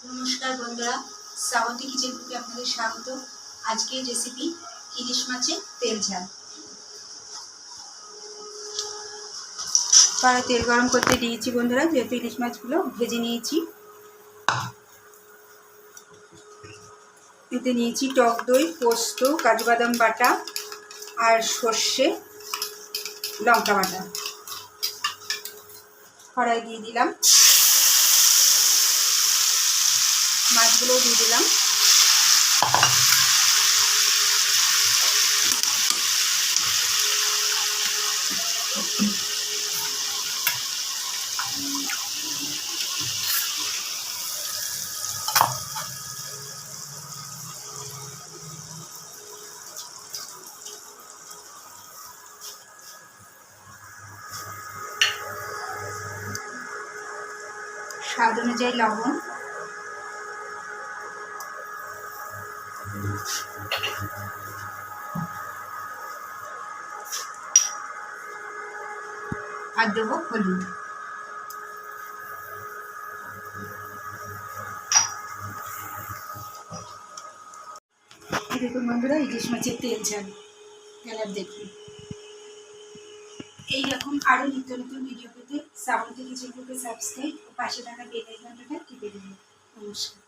নমস্কার বন্ধুরা, শ্রাবন্তী কিচেন কুকে আপনাদের স্বাগত। আজকের রেসিপি ইলিশ মাছের তেল ঝাল। কড়াই তেল গরম করতে দিয়েছি বন্ধুরা, যেহেতু ইলিশ মাছগুলো ভেজে নিয়েছি। এতে নিয়েছি টক দই, পোস্ত, কাজু বাদাম বাটা আর সর্ষে লঙ্কা বাটা। কড়াই দিয়ে দিলাম, মাছগুলো দিয়ে দিলাম। স্বাদ অনুযায়ী লবণ, আর দেবো হলুদ। দেখুন বন্ধুরা, ইলিশ মাছের তেল ঝাল কালার দেখুন। এইরকম আরও নিত্য নতুন ভিডিও পেতে শ্রাবন্তী কিচেন কুকে সাবস্ক্রাইব ও পাশে থাকা বেল আইকনটা টিপে দিন। নমস্কার।